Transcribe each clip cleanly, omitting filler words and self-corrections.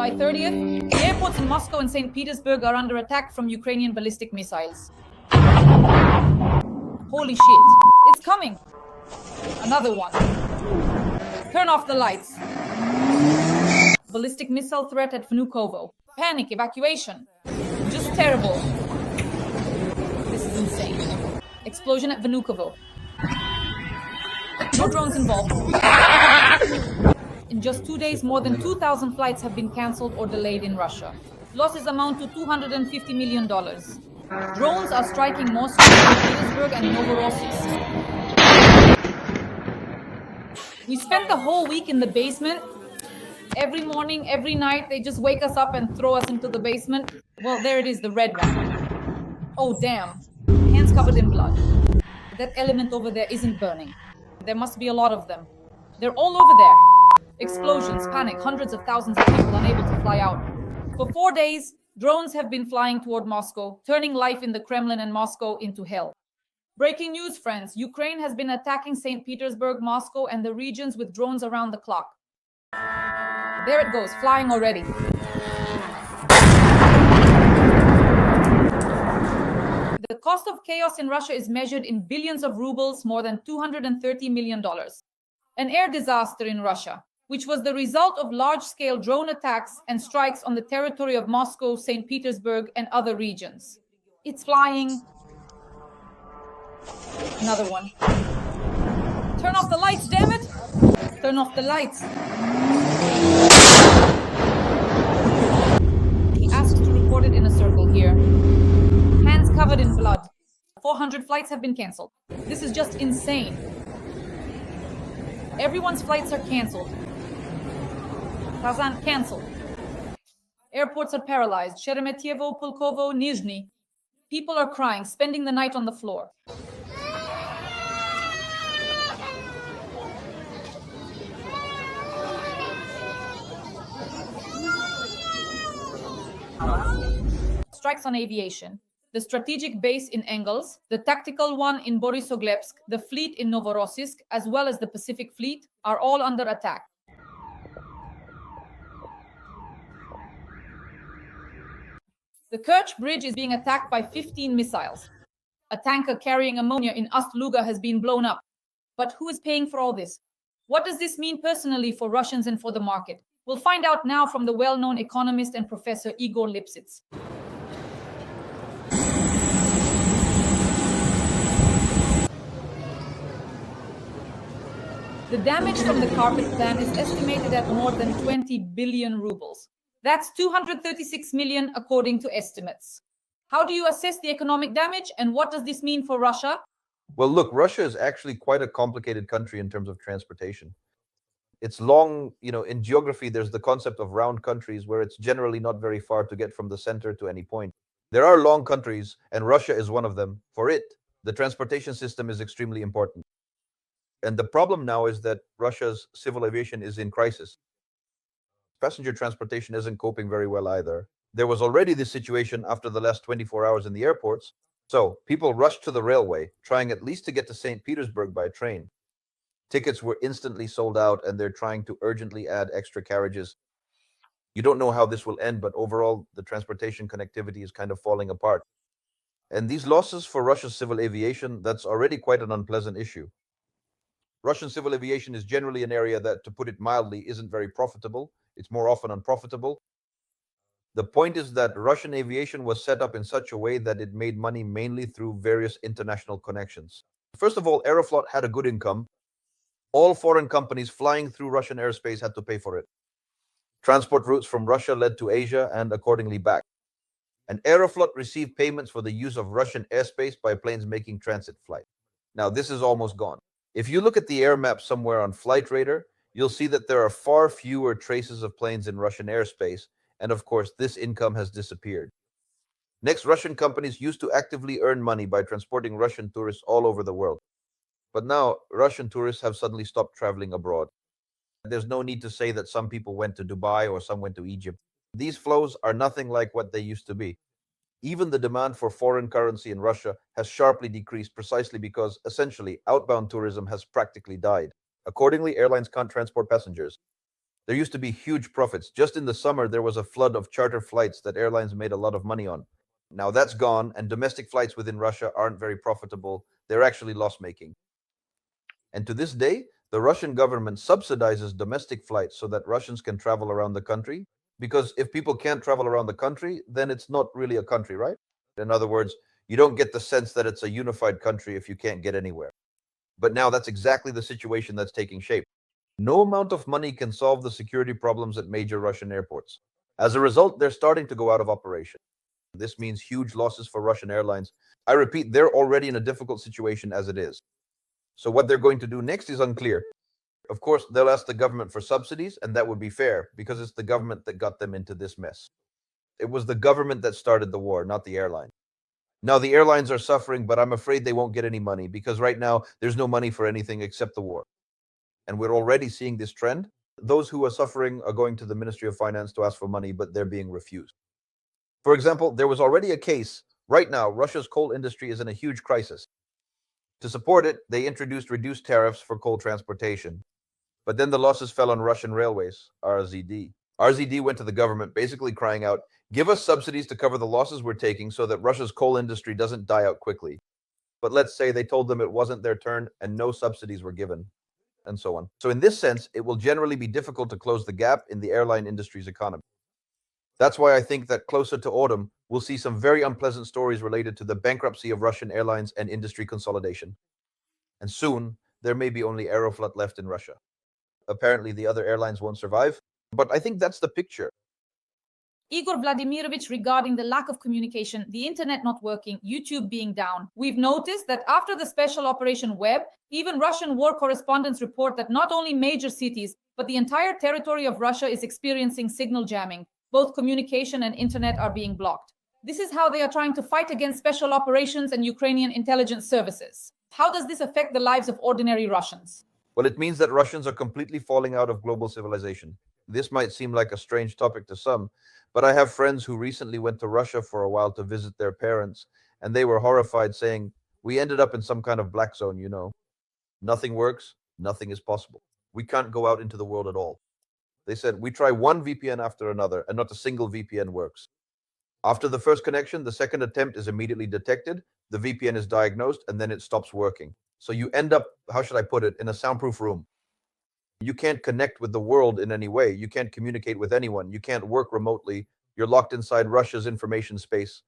July 30th, the airports in Moscow and St. Petersburg are under attack from Ukrainian ballistic missiles. Holy shit, it's coming! Another one. Turn off the lights. Ballistic missile threat at Vnukovo. Panic, evacuation. Just terrible. This is insane. Explosion at Vnukovo. No drones involved. In just 2 days, more than 2,000 flights have been cancelled or delayed in Russia. Losses amount to $250 million. Drones are striking Moscow, Petersburg, and Novorossiysk. We spent the whole week in the basement. Every morning, every night, they just wake us up and throw us into the basement. Well, there it is, the red one. Oh, damn. Hands covered in blood. That element over there isn't burning. There must be a lot of them. They're all over there. Explosions, panic, hundreds of thousands of people unable to fly out. For 4 days, drones have been flying toward Moscow, turning life in the Kremlin and Moscow into hell. Breaking news, friends. Ukraine has been attacking St. Petersburg, Moscow, and the regions with drones around the clock. There it goes, flying already. The cost of chaos in Russia is measured in billions of rubles, more than $230 million. An air disaster in Russia, which was the result of large-scale drone attacks and strikes on the territory of Moscow, St. Petersburg, and other regions. It's flying. Another one. Turn off the lights, damn it! Turn off the lights. He asks to record it in a circle here. Hands covered in blood. 400 flights have been cancelled. This is just insane. Everyone's flights are cancelled. Kazan cancelled. Airports are paralyzed. Sheremetyevo, Pulkovo, Nizhny. People are crying, spending the night on the floor. Strikes on aviation. The strategic base in Engels, the tactical one in Borisoglepsk, the fleet in Novorossiysk, as well as the Pacific Fleet, are all under attack. The Kerch Bridge is being attacked by 15 missiles. A tanker carrying ammonia in Ust-Luga has been blown up. But who is paying for all this? What does this mean personally for Russians and for the market? We'll find out now from the well-known economist and professor Igor Lipsitz. The damage from the carpet plant is estimated at more than 20 billion rubles. That's 236 million according to estimates. How do you assess the economic damage, and what does this mean for Russia? Well, look, Russia is actually quite a complicated country in terms of transportation. It's long, in geography, there's the concept of round countries where it's generally not very far to get from the center to any point. There are long countries, and Russia is one of them. For it, the transportation system is extremely important. And the problem now is that Russia's civil aviation is in crisis. Passenger transportation isn't coping very well either. There was already this situation after the last 24 hours in the airports. So people rushed to the railway, trying at least to get to St. Petersburg by train. Tickets were instantly sold out, and they're trying to urgently add extra carriages. You don't know how this will end, but overall, the transportation connectivity is kind of falling apart. And these losses for Russia's civil aviation, that's already quite an unpleasant issue. Russian civil aviation is generally an area that, to put it mildly, isn't very profitable. It's more often unprofitable. The point is that Russian aviation was set up in such a way that it made money mainly through various international connections. First of all, Aeroflot had a good income. All foreign companies flying through Russian airspace had to pay for it. Transport routes from Russia led to Asia and accordingly back. And Aeroflot received payments for the use of Russian airspace by planes making transit flights. Now, this is almost gone. If you look at the air map somewhere on Flight Radar, you'll see that there are far fewer traces of planes in Russian airspace, and of course, this income has disappeared. Next, Russian companies used to actively earn money by transporting Russian tourists all over the world. But now, Russian tourists have suddenly stopped traveling abroad. There's no need to say that some people went to Dubai or some went to Egypt. These flows are nothing like what they used to be. Even the demand for foreign currency in Russia has sharply decreased precisely because, essentially, outbound tourism has practically died. Accordingly, airlines can't transport passengers. There used to be huge profits. Just in the summer, there was a flood of charter flights that airlines made a lot of money on. Now that's gone, and domestic flights within Russia aren't very profitable. They're actually loss making. And to this day, the Russian government subsidizes domestic flights so that Russians can travel around the country. Because if people can't travel around the country, then it's not really a country, right? In other words, you don't get the sense that it's a unified country if you can't get anywhere. But now that's exactly the situation that's taking shape. No amount of money can solve the security problems at major Russian airports. As a result, they're starting to go out of operation. This means huge losses for Russian airlines. I repeat, they're already in a difficult situation as it is. So what they're going to do next is unclear. Of course, they'll ask the government for subsidies, and that would be fair because it's the government that got them into this mess. It was the government that started the war, not the airline. Now, the airlines are suffering, but I'm afraid they won't get any money because right now there's no money for anything except the war. And we're already seeing this trend. Those who are suffering are going to the Ministry of Finance to ask for money, but they're being refused. For example, there was already a case. Right now, Russia's coal industry is in a huge crisis. To support it, they introduced reduced tariffs for coal transportation. But then the losses fell on Russian railways, RZD. RZD went to the government basically crying out, give us subsidies to cover the losses we're taking so that Russia's coal industry doesn't die out quickly. But let's say they told them it wasn't their turn and no subsidies were given, and so on. So in this sense, it will generally be difficult to close the gap in the airline industry's economy. That's why I think that closer to autumn, we'll see some very unpleasant stories related to the bankruptcy of Russian airlines and industry consolidation. And soon, there may be only Aeroflot left in Russia. Apparently, the other airlines won't survive, but I think that's the picture. Igor Vladimirovich, regarding the lack of communication, the internet not working, YouTube being down, we've noticed that after the special operation Web, even Russian war correspondents report that not only major cities, but the entire territory of Russia is experiencing signal jamming. Both communication and internet are being blocked. This is how they are trying to fight against special operations and Ukrainian intelligence services. How does this affect the lives of ordinary Russians? Well, it means that Russians are completely falling out of global civilization. This might seem like a strange topic to some, but I have friends who recently went to Russia for a while to visit their parents, and they were horrified, saying, we ended up in some kind of black zone, you know. Nothing works, nothing is possible. We can't go out into the world at all. They said, we try one VPN after another, and not a single VPN works. After the first connection, the second attempt is immediately detected, the VPN is diagnosed, and then it stops working. So you end up, how should I put it, in a soundproof room. You can't connect with the world in any way. You can't communicate with anyone. You can't work remotely. You're locked inside Russia's information space.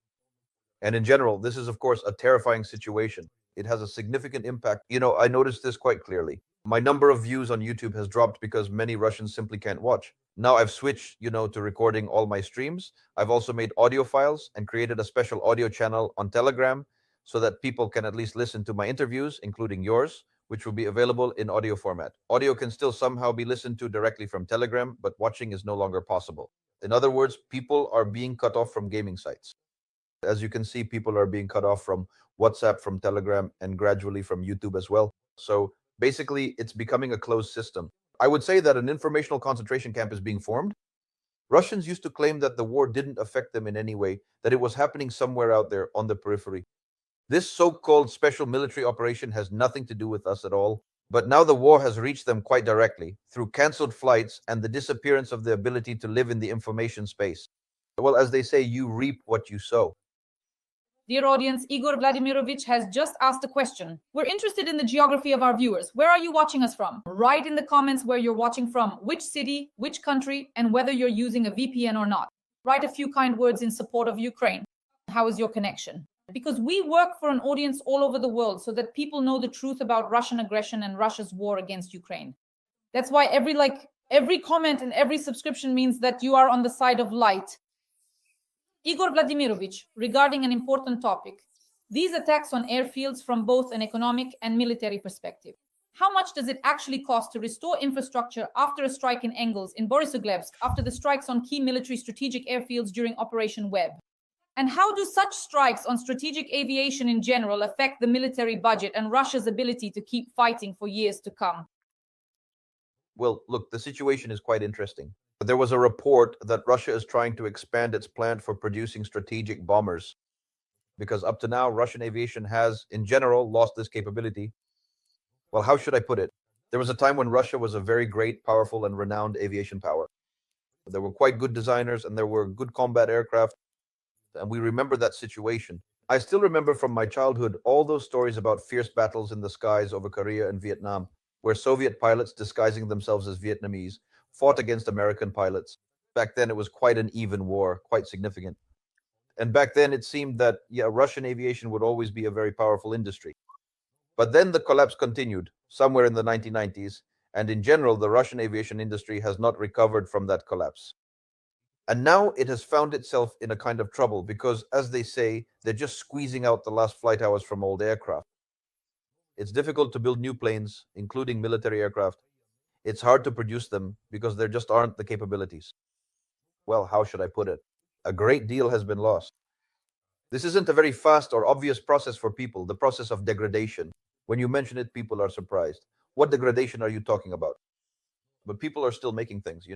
And in general, this is, of course, a terrifying situation. It has a significant impact. You know, I noticed this quite clearly. My number of views on YouTube has dropped because many Russians simply can't watch. Now I've switched, to recording all my streams. I've also made audio files and created a special audio channel on Telegram so that people can at least listen to my interviews, including yours, which will be available in audio format. Audio can still somehow be listened to directly from Telegram, but watching is no longer possible. In other words, people are being cut off from gaming sites. As you can see, people are being cut off from WhatsApp, from Telegram, and gradually from YouTube as well. So basically, it's becoming a closed system. I would say that an informational concentration camp is being formed. Russians used to claim that the war didn't affect them in any way, that it was happening somewhere out there on the periphery. This so-called special military operation has nothing to do with us at all. But now the war has reached them quite directly through cancelled flights and the disappearance of the ability to live in the information space. Well, as they say, you reap what you sow. Dear audience, Igor Vladimirovich has just asked a question. We're interested in the geography of our viewers. Where are you watching us from? Write in the comments where you're watching from, which city, which country, and whether you're using a VPN or not. Write a few kind words in support of Ukraine. How is your connection? Because we work for an audience all over the world so that people know the truth about Russian aggression and Russia's war against Ukraine. That's why every comment and every subscription means that you are on the side of light. Igor Vladimirovich, regarding an important topic, these attacks on airfields from both an economic and military perspective. How much does it actually cost to restore infrastructure after a strike in Engels, in Borisovlevsk, after the strikes on key military strategic airfields during Operation Web? And how do such strikes on strategic aviation in general affect the military budget and Russia's ability to keep fighting for years to come? Well, look, the situation is quite interesting. There was a report that Russia is trying to expand its plant for producing strategic bombers, because up to now, Russian aviation has, in general, lost this capability. Well, how should I put it? There was a time when Russia was a very great, powerful, and renowned aviation power. There were quite good designers and there were good combat aircraft, and we remember that situation. I still remember from my childhood all those stories about fierce battles in the skies over Korea and Vietnam, where Soviet pilots disguising themselves as Vietnamese fought against American pilots. Back then, it was quite an even war, quite significant. And back then, it seemed that, yeah, Russian aviation would always be a very powerful industry. But then the collapse continued somewhere in the 1990s, and in general, the Russian aviation industry has not recovered from that collapse. And now it has found itself in a kind of trouble because, as they say, they're just squeezing out the last flight hours from old aircraft. It's difficult to build new planes, including military aircraft. It's hard to produce them because there just aren't the capabilities. Well, how should I put it? A great deal has been lost. This isn't a very fast or obvious process for people, the process of degradation. When you mention it, people are surprised. What degradation are you talking about? But people are still making things.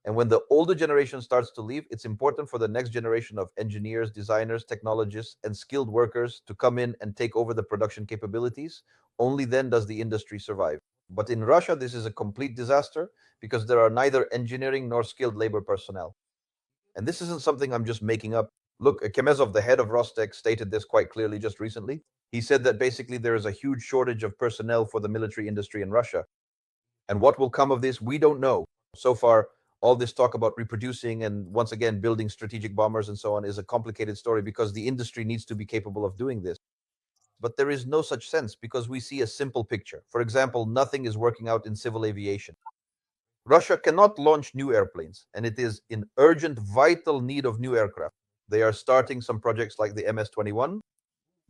And when the older generation starts to leave, it's important for the next generation of engineers, designers, technologists, and skilled workers to come in and take over the production capabilities. Only then does the industry survive. But in Russia, this is a complete disaster because there are neither engineering nor skilled labor personnel. And this isn't something I'm just making up. Look, Kemezov, the head of Rostec, stated this quite clearly just recently. He said that basically there is a huge shortage of personnel for the military industry in Russia. And what will come of this, we don't know. So far, all this talk about reproducing and once again building strategic bombers and so on is a complicated story because the industry needs to be capable of doing this. But there is no such sense because we see a simple picture. For example, nothing is working out in civil aviation. Russia cannot launch new airplanes, and it is in urgent, vital need of new aircraft. They are starting some projects like the MS-21.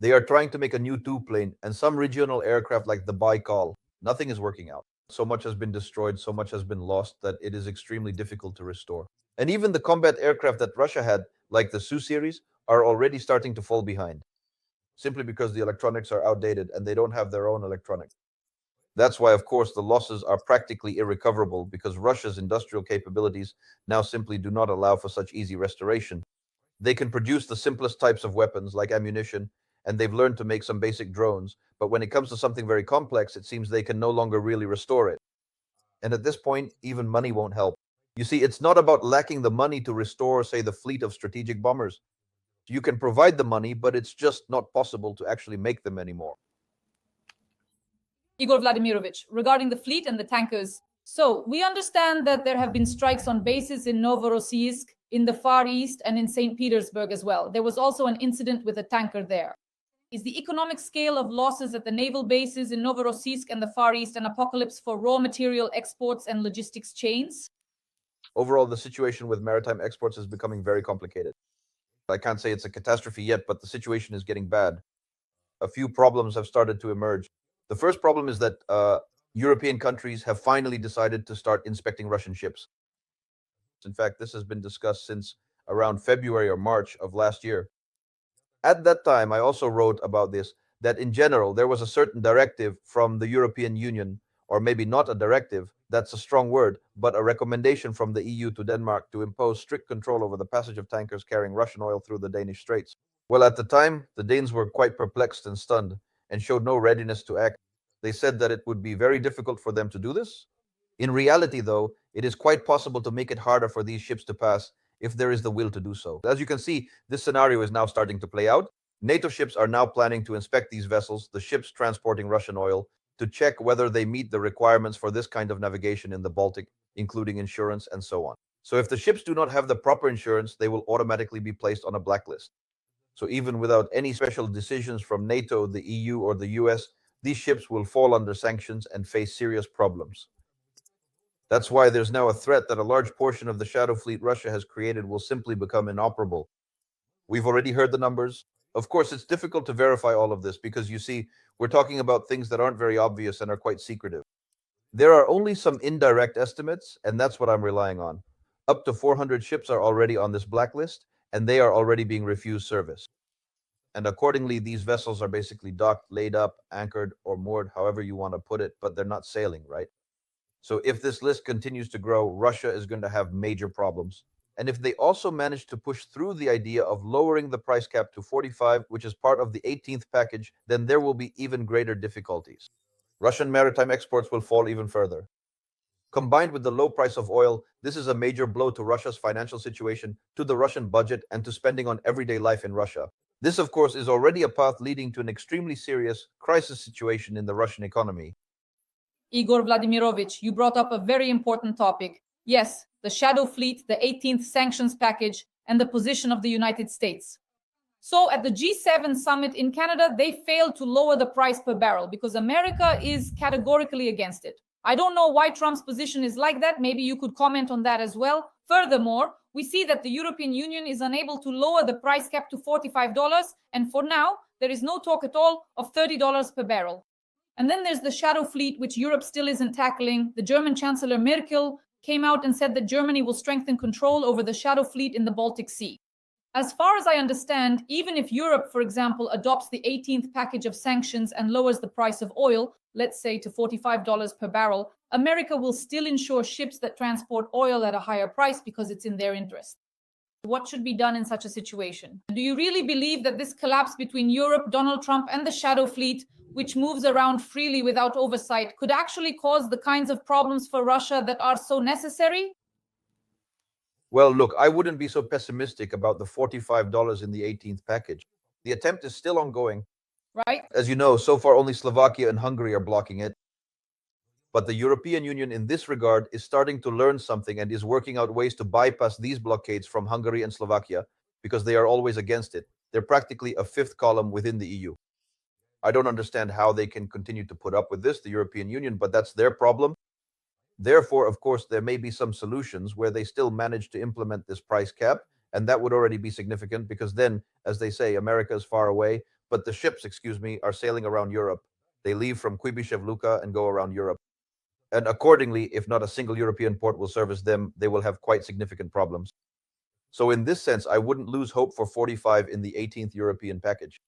They are trying to make a new two-plane and some regional aircraft like the Baikal. Nothing is working out. So much has been destroyed, so much has been lost that it is extremely difficult to restore. And even the combat aircraft that Russia had, like the Su series, are already starting to fall behind, simply because the electronics are outdated and they don't have their own electronics. That's why, of course, the losses are practically irrecoverable because Russia's industrial capabilities now simply do not allow for such easy restoration. They can produce the simplest types of weapons like ammunition, and they've learned to make some basic drones, but when it comes to something very complex, it seems they can no longer really restore it. And at this point, even money won't help. You see, it's not about lacking the money to restore, say, the fleet of strategic bombers. You can provide the money, but it's just not possible to actually make them anymore. Igor Vladimirovich, regarding the fleet and the tankers. So, we understand that there have been strikes on bases in Novorossiysk, in the Far East, and in St. Petersburg as well. There was also an incident with a tanker there. Is the economic scale of losses at the naval bases in Novorossiysk and the Far East an apocalypse for raw material exports and logistics chains? Overall, the situation with maritime exports is becoming very complicated. I can't say it's a catastrophe yet, but the situation is getting bad. A few problems have started to emerge. The first problem is that European countries have finally decided to start inspecting Russian ships. In fact, this has been discussed since around February or March of last year. At that time, I also wrote about this, that in general, there was a certain directive from the European Union, or maybe not a directive, that's a strong word, but a recommendation from the EU to Denmark to impose strict control over the passage of tankers carrying Russian oil through the Danish Straits. Well, at the time, the Danes were quite perplexed and stunned and showed no readiness to act. They said that it would be very difficult for them to do this. In reality, though, it is quite possible to make it harder for these ships to pass if there is the will to do so. As you can see, this scenario is now starting to play out. NATO ships are now planning to inspect these vessels, the ships transporting Russian oil, to check whether they meet the requirements for this kind of navigation in the Baltic, including insurance and so on. So if the ships do not have the proper insurance, they will automatically be placed on a blacklist. So even without any special decisions from NATO, the EU, or the US, these ships will fall under sanctions and face serious problems. That's why there's now a threat that a large portion of the shadow fleet Russia has created will simply become inoperable. We've already heard the numbers. Of course, it's difficult to verify all of this because you see, we're talking about things that aren't very obvious and are quite secretive. There are only some indirect estimates, and that's what I'm relying on. Up to 400 ships are already on this blacklist, and they are already being refused service. And accordingly, these vessels are basically docked, laid up, anchored, or moored, however you want to put it, but they're not sailing, right? So if this list continues to grow, Russia is going to have major problems. And if they also manage to push through the idea of lowering the price cap to 45, which is part of the 18th package, then there will be even greater difficulties. Russian maritime exports will fall even further. Combined with the low price of oil, this is a major blow to Russia's financial situation, to the Russian budget, and to spending on everyday life in Russia. This, of course, is already a path leading to an extremely serious crisis situation in the Russian economy. Igor Vladimirovich, you brought up a very important topic. Yes, the shadow fleet, the 18th sanctions package, and the position of the United States. So at the G7 summit in Canada, they failed to lower the price per barrel because America is categorically against it. I don't know why Trump's position is like that. Maybe you could comment on that as well. Furthermore, we see that the European Union is unable to lower the price cap to $45, and for now, there is no talk at all of $30 per barrel. And then there's the shadow fleet, which Europe still isn't tackling. The German Chancellor Merkel came out and said that Germany will strengthen control over the shadow fleet in the Baltic Sea. As far as I understand, even if Europe, for example, adopts the 18th package of sanctions and lowers the price of oil, let's say to $45 per barrel, America will still ensure ships that transport oil at a higher price because it's in their interest. What should be done in such a situation? Do you really believe that this collapse between Europe, Donald Trump, and the shadow fleet, which moves around freely without oversight, could actually cause the kinds of problems for Russia that are so necessary? Well, look, I wouldn't be so pessimistic about the $45 in the 18th package. The attempt is still ongoing. Right? As you know, so far only Slovakia and Hungary are blocking it. But the European Union in this regard is starting to learn something and is working out ways to bypass these blockades from Hungary and Slovakia because they are always against it. They're practically a fifth column within the EU. I don't understand how they can continue to put up with this, the European Union, but that's their problem. Therefore, of course, there may be some solutions where they still manage to implement this price cap, and that would already be significant because then, as they say, America is far away, but the ships, are sailing around Europe. They leave from Kuibyshev Luka and go around Europe. And accordingly, if not a single European port will service them, they will have quite significant problems. So in this sense, I wouldn't lose hope for 45 in the 18th European package.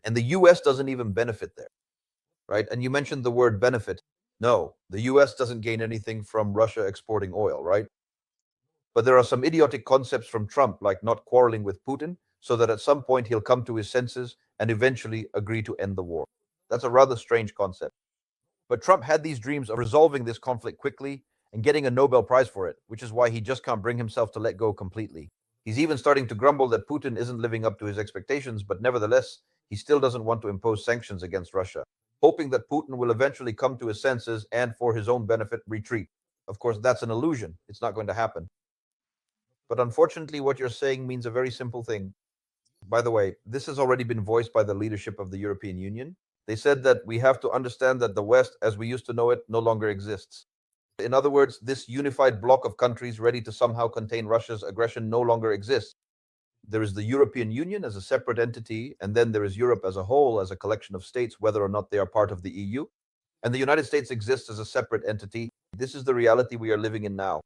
And the US doesn't even benefit there, right? And you mentioned the word benefit. No, the US doesn't gain anything from Russia exporting oil, right? But there are some idiotic concepts from Trump, like not quarreling with Putin, so that at some point he'll come to his senses and eventually agree to end the war. That's a rather strange concept. But Trump had these dreams of resolving this conflict quickly and getting a Nobel Prize for it, which is why he just can't bring himself to let go completely. He's even starting to grumble that Putin isn't living up to his expectations, but nevertheless, he still doesn't want to impose sanctions against Russia, hoping that Putin will eventually come to his senses and, for his own benefit, retreat. Of course, that's an illusion. It's not going to happen. But unfortunately, what you're saying means a very simple thing. By the way, this has already been voiced by the leadership of the European Union. They said that we have to understand that the West, as we used to know it, no longer exists. In other words, this unified bloc of countries ready to somehow contain Russia's aggression no longer exists. There is the European Union as a separate entity, and then there is Europe as a whole, as a collection of states, whether or not they are part of the EU. And the United States exists as a separate entity. This is the reality we are living in now.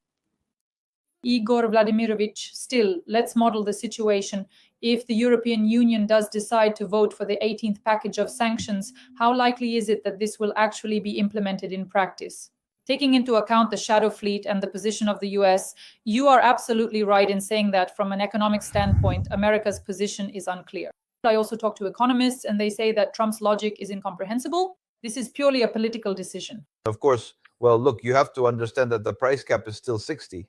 Igor Vladimirovich, still, let's model the situation. If the European Union does decide to vote for the 18th package of sanctions, how likely is it that this will actually be implemented in practice? Taking into account the shadow fleet and the position of the US, you are absolutely right in saying that from an economic standpoint, America's position is unclear. I also talk to economists, and they say that Trump's logic is incomprehensible. This is purely a political decision. Of course, well, look, you have to understand that the price cap is still 60.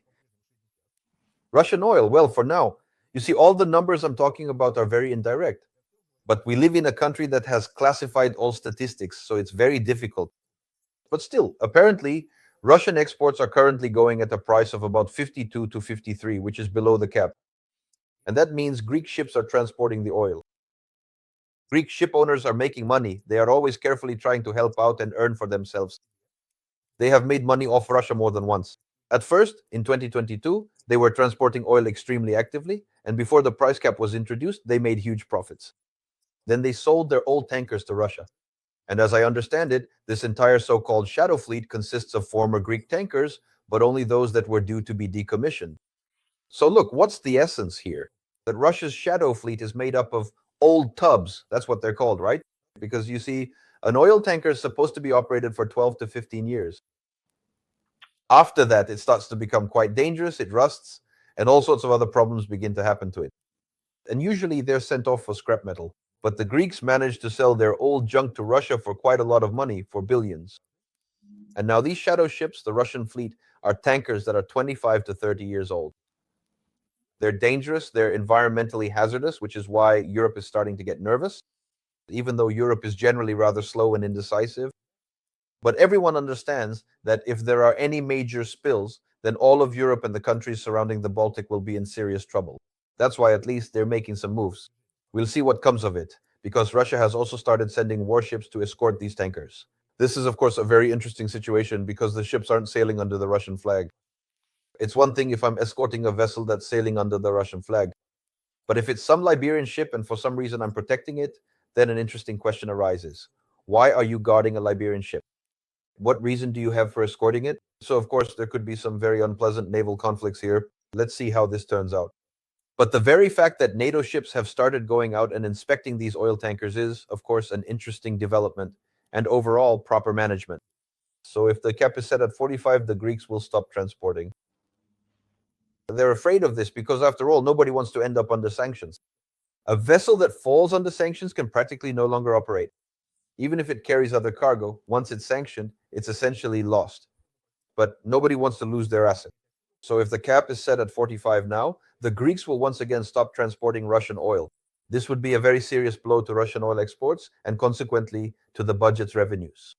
Russian oil, well, for now, you see, all the numbers I'm talking about are very indirect. But we live in a country that has classified all statistics, so it's very difficult. But still, apparently, Russian exports are currently going at a price of about 52 to 53, which is below the cap. And that means Greek ships are transporting the oil. Greek ship owners are making money. They are always carefully trying to help out and earn for themselves. They have made money off Russia more than once. At first, in 2022, they were transporting oil extremely actively, and before the price cap was introduced, they made huge profits. Then they sold their old tankers to Russia. And as I understand it, this entire so-called shadow fleet consists of former Greek tankers, but only those that were due to be decommissioned. So look, what's the essence here? That Russia's shadow fleet is made up of old tubs. That's what they're called, right? Because you see, an oil tanker is supposed to be operated for 12 to 15 years. After that, it starts to become quite dangerous, it rusts, and all sorts of other problems begin to happen to it. And usually they're sent off for scrap metal. But the Greeks managed to sell their old junk to Russia for quite a lot of money, for billions. And now these shadow ships, the Russian fleet, are tankers that are 25 to 30 years old. They're dangerous, they're environmentally hazardous, which is why Europe is starting to get nervous, even though Europe is generally rather slow and indecisive. But everyone understands that if there are any major spills, then all of Europe and the countries surrounding the Baltic will be in serious trouble. That's why at least they're making some moves. We'll see what comes of it, because Russia has also started sending warships to escort these tankers. This is, of course, a very interesting situation because the ships aren't sailing under the Russian flag. It's one thing if I'm escorting a vessel that's sailing under the Russian flag. But if it's some Liberian ship and for some reason I'm protecting it, then an interesting question arises. Why are you guarding a Liberian ship? What reason do you have for escorting it? So, of course, there could be some very unpleasant naval conflicts here. Let's see how this turns out. But the very fact that NATO ships have started going out and inspecting these oil tankers is, of course, an interesting development and overall proper management. So if the cap is set at 45, the Greeks will stop transporting. They're afraid of this because, after all, nobody wants to end up under sanctions. A vessel that falls under sanctions can practically no longer operate. Even if it carries other cargo, once it's sanctioned, it's essentially lost. But nobody wants to lose their asset. So if the cap is set at 45 now, the Greeks will once again stop transporting Russian oil. This would be a very serious blow to Russian oil exports and consequently to the budget's revenues.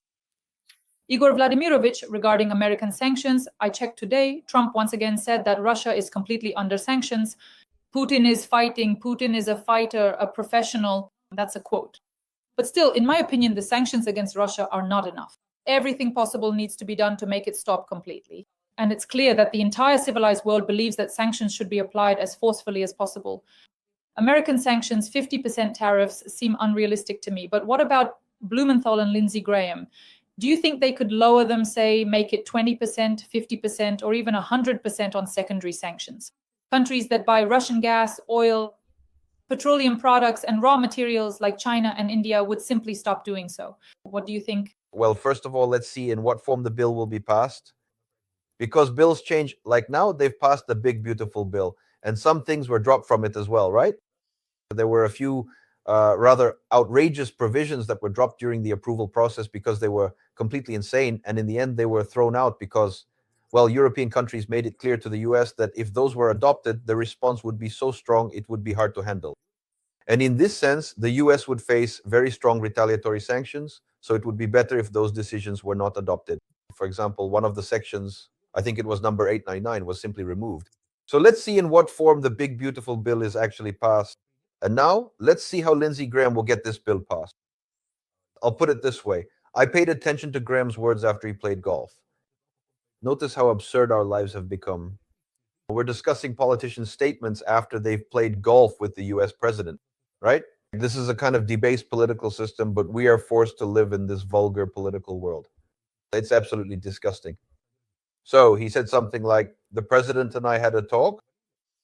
Igor Vladimirovich, regarding American sanctions, I checked today. Trump once again said that Russia is completely under sanctions. Putin is fighting. Putin is a fighter, a professional. That's a quote. But still, in my opinion, the sanctions against Russia are not enough. Everything possible needs to be done to make it stop completely. And it's clear that the entire civilized world believes that sanctions should be applied as forcefully as possible. American sanctions, 50% tariffs, seem unrealistic to me. But what about Blumenthal and Lindsey Graham? Do you think they could lower them, say, make it 20%, 50%, or even 100% on secondary sanctions? Countries that buy Russian gas, oil, petroleum products, and raw materials like China and India would simply stop doing so. What do you think? Well, first of all, let's see in what form the bill will be passed. Because bills change, like now they've passed the big, beautiful bill, and some things were dropped from it as well, right? There were a few rather outrageous provisions that were dropped during the approval process because they were completely insane. And in the end, they were thrown out because, well, European countries made it clear to the US that if those were adopted, the response would be so strong, it would be hard to handle. And in this sense, the US would face very strong retaliatory sanctions. So it would be better if those decisions were not adopted. For example, one of the sections, I think it was number 899, was simply removed. So let's see in what form the big, beautiful bill is actually passed. And now let's see how Lindsey Graham will get this bill passed. I'll put it this way. I paid attention to Graham's words after he played golf. Notice how absurd our lives have become. We're discussing politicians' statements after they've played golf with the US president, right? This is a kind of debased political system, but we are forced to live in this vulgar political world. It's absolutely disgusting. So he said something like, the president and I had a talk.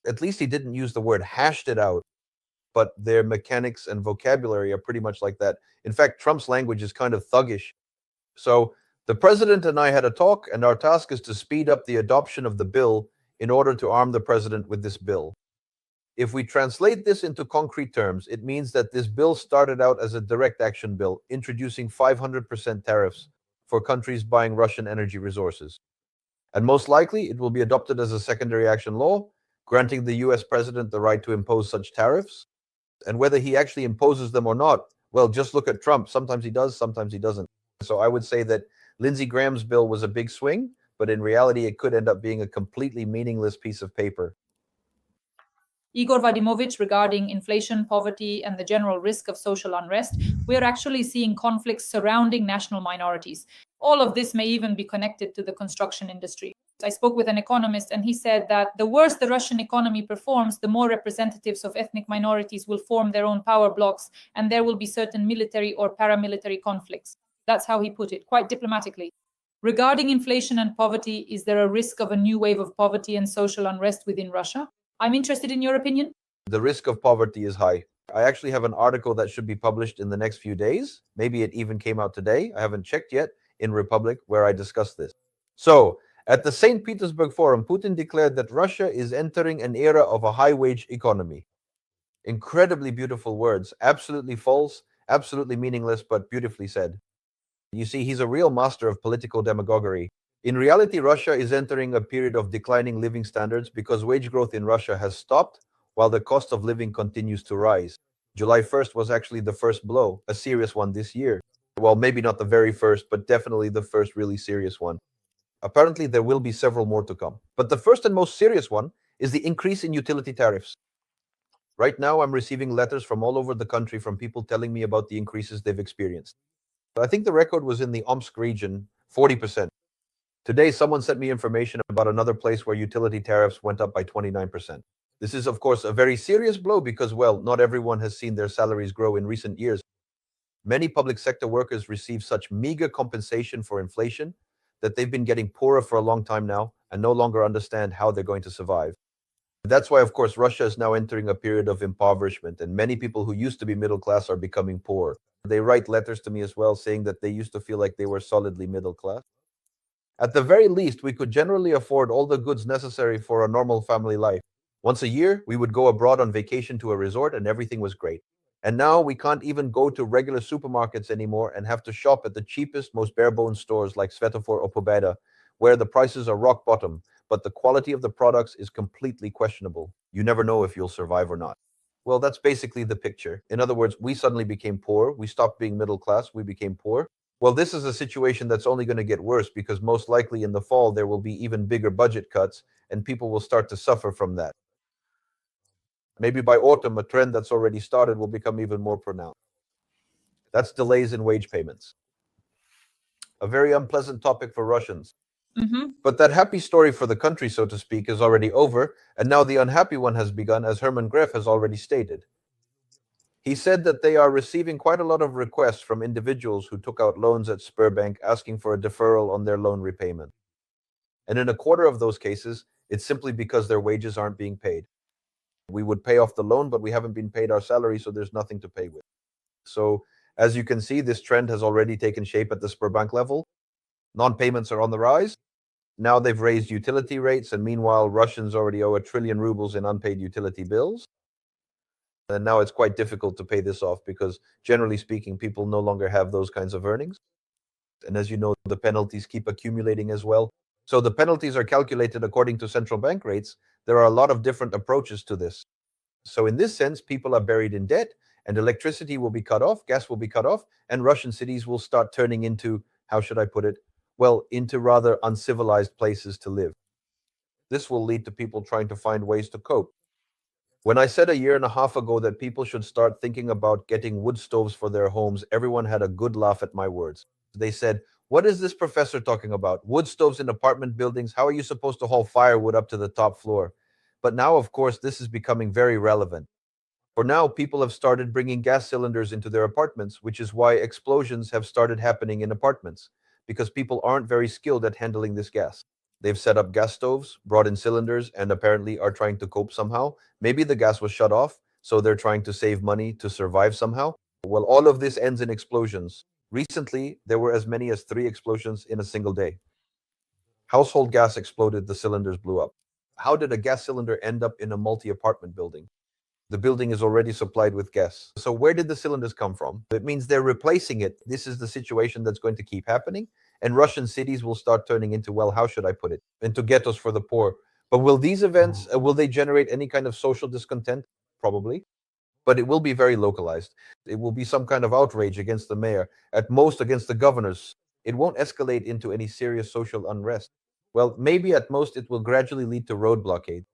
At least he didn't use the word hashed it out, but their mechanics and vocabulary are pretty much like that. In fact, Trump's language is kind of thuggish. So the president and I had a talk, and our task is to speed up the adoption of the bill in order to arm the president with this bill. If we translate this into concrete terms, it means that this bill started out as a direct action bill, introducing 500% tariffs for countries buying Russian energy resources. And most likely, it will be adopted as a secondary action law, granting the US president the right to impose such tariffs. And whether he actually imposes them or not, well, just look at Trump. Sometimes he does, sometimes he doesn't. So I would say that Lindsey Graham's bill was a big swing, but in reality, it could end up being a completely meaningless piece of paper. Igor Vadimovich, regarding inflation, poverty, and the general risk of social unrest, we are actually seeing conflicts surrounding national minorities. All of this may even be connected to the construction industry. I spoke with an economist, and he said that the worse the Russian economy performs, the more representatives of ethnic minorities will form their own power blocks, and there will be certain military or paramilitary conflicts. That's how he put it, quite diplomatically. Regarding inflation and poverty, is there a risk of a new wave of poverty and social unrest within Russia? I'm interested in your opinion. The risk of poverty is high. I actually have an article that should be published in the next few days. Maybe it even came out today. I haven't checked yet, in Republic, where I discuss this. So, at the St. Petersburg Forum, Putin declared that Russia is entering an era of a high-wage economy. Incredibly beautiful words. Absolutely false, absolutely meaningless, but beautifully said. You see, he's a real master of political demagoguery. In reality, Russia is entering a period of declining living standards because wage growth in Russia has stopped while the cost of living continues to rise. July 1st was actually the first blow, a serious one this year. Well, maybe not the very first, but definitely the first really serious one. Apparently, there will be several more to come. But the first and most serious one is the increase in utility tariffs. Right now, I'm receiving letters from all over the country from people telling me about the increases they've experienced. I think the record was in the Omsk region, 40%. Today, someone sent me information about another place where utility tariffs went up by 29%. This is, of course, a very serious blow because, well, not everyone has seen their salaries grow in recent years. Many public sector workers receive such meager compensation for inflation that they've been getting poorer for a long time now and no longer understand how they're going to survive. That's why, of course, Russia is now entering a period of impoverishment, and many people who used to be middle class are becoming poor. They write letters to me as well saying that they used to feel like they were solidly middle class. At the very least, we could generally afford all the goods necessary for a normal family life. Once a year, we would go abroad on vacation to a resort and everything was great. And now we can't even go to regular supermarkets anymore and have to shop at the cheapest, most bare-bones stores like Svetofor or Pobeda, where the prices are rock bottom, but the quality of the products is completely questionable. You never know if you'll survive or not. Well, that's basically the picture. In other words, we suddenly became poor. We stopped being middle class. We became poor. Well, this is a situation that's only going to get worse because most likely in the fall there will be even bigger budget cuts and people will start to suffer from that. Maybe by autumn, a trend that's already started will become even more pronounced. That's delays in wage payments. A very unpleasant topic for Russians. But that happy story for the country, so to speak, is already over, and now the unhappy one has begun, as Herman Gref has already stated. He said that they are receiving quite a lot of requests from individuals who took out loans at Sberbank asking for a deferral on their loan repayment. And in a quarter of those cases, it's simply because their wages aren't being paid. We would pay off the loan, but we haven't been paid our salary, so there's nothing to pay with. So, as you can see, this trend has already taken shape at the Sberbank level. Non-payments are on the rise. Now they've raised utility rates, and meanwhile, Russians already owe 1 trillion rubles in unpaid utility bills. And now it's quite difficult to pay this off because, generally speaking, people no longer have those kinds of earnings. And as you know, the penalties keep accumulating as well. So the penalties are calculated according to central bank rates. There are a lot of different approaches to this. So in this sense, people are buried in debt, and electricity will be cut off, gas will be cut off, and Russian cities will start turning into, how should I put it? Well, into rather uncivilized places to live. This will lead to people trying to find ways to cope. When I said a year and a half ago that people should start thinking about getting wood stoves for their homes, everyone had a good laugh at my words. They said, "What is this professor talking about? Wood stoves in apartment buildings? How are you supposed to haul firewood up to the top floor?" But now, of course, this is becoming very relevant. For now, people have started bringing gas cylinders into their apartments, which is why explosions have started happening in apartments, because people aren't very skilled at handling this gas. They've set up gas stoves, brought in cylinders, and apparently are trying to cope somehow. Maybe the gas was shut off, so they're trying to save money to survive somehow. Well, all of this ends in explosions. Recently, there were as many as 3 explosions in a single day. Household gas exploded, the cylinders blew up. How did a gas cylinder end up in a multi-apartment building? The building is already supplied with gas. So where did the cylinders come from? It means they're replacing it. This is the situation that's going to keep happening. And Russian cities will start turning into, well, how should I put it? Into ghettos for the poor. But will these events, will they generate any kind of social discontent? Probably. But it will be very localized. It will be some kind of outrage against the mayor, at most against the governors. It won't escalate into any serious social unrest. Well, maybe at most it will gradually lead to road blockade.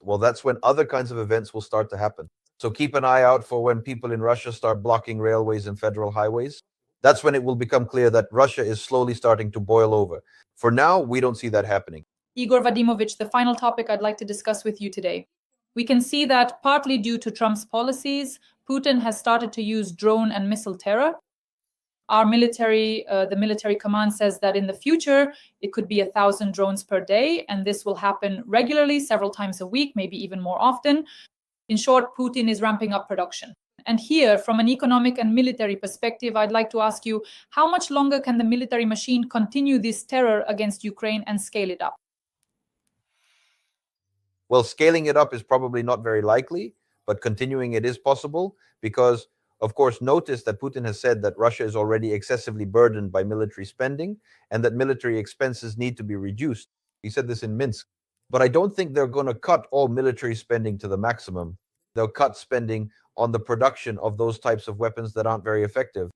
Well, that's when other kinds of events will start to happen. So keep an eye out for when people in Russia start blocking railways and federal highways. That's when it will become clear that Russia is slowly starting to boil over. For now, we don't see that happening. Igor Vadimovich, the final topic I'd like to discuss with you today. We can see that partly due to Trump's policies, Putin has started to use drone and missile terror. Our military, the military command says that in the future, it could be 1,000 drones per day, and this will happen regularly, several times a week, maybe even more often. In short, Putin is ramping up production. And here, from an economic and military perspective, I'd like to ask you, how much longer can the military machine continue this terror against Ukraine and scale it up? Well, scaling it up is probably not very likely, but continuing it is possible because, of course, notice that Putin has said that Russia is already excessively burdened by military spending and that military expenses need to be reduced. He said this in Minsk. But I don't think they're going to cut all military spending to the maximum. They'll cut spending on the production of those types of weapons that aren't very effective.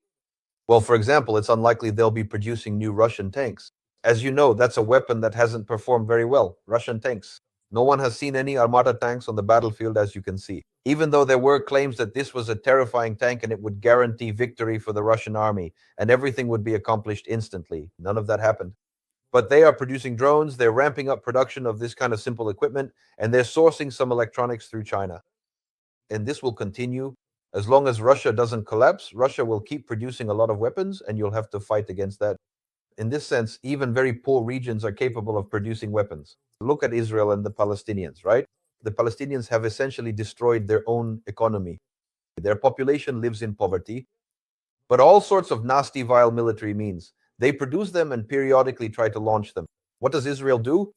Well, for example, it's unlikely they'll be producing new Russian tanks. As you know, that's a weapon that hasn't performed very well, Russian tanks. No one has seen any Armata tanks on the battlefield, as you can see. Even though there were claims that this was a terrifying tank and it would guarantee victory for the Russian army and everything would be accomplished instantly. None of that happened. But they are producing drones, they're ramping up production of this kind of simple equipment, and they're sourcing some electronics through China. And this will continue. As long as Russia doesn't collapse, Russia will keep producing a lot of weapons, and you'll have to fight against that. In this sense, even very poor regions are capable of producing weapons. Look at Israel and the Palestinians, right? The Palestinians have essentially destroyed their own economy. Their population lives in poverty, but all sorts of nasty, vile military means. They produce them and periodically try to launch them. What does Israel do?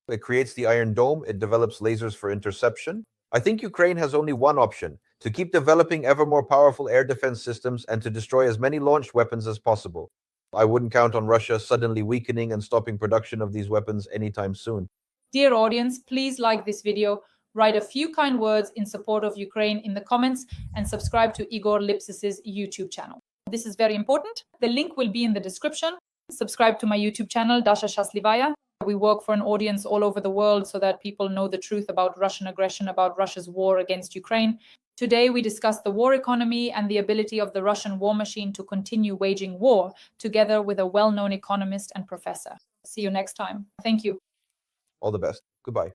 It creates the Iron Dome. It develops lasers for interception. I think Ukraine has only one option: to keep developing ever more powerful air defense systems and to destroy as many launched weapons as possible. I wouldn't count on Russia suddenly weakening and stopping production of these weapons anytime soon. Dear audience, please like this video, write a few kind words in support of Ukraine in the comments, and subscribe to Igor Lipsis's YouTube channel. This is very important. The link will be in the description. Subscribe to my YouTube channel, Dasha Shaslivaya. We work for an audience all over the world so that people know the truth about Russian aggression, about Russia's war against Ukraine. Today, we discuss the war economy and the ability of the Russian war machine to continue waging war, together with a well-known economist and professor. See you next time. Thank you. All the best. Goodbye.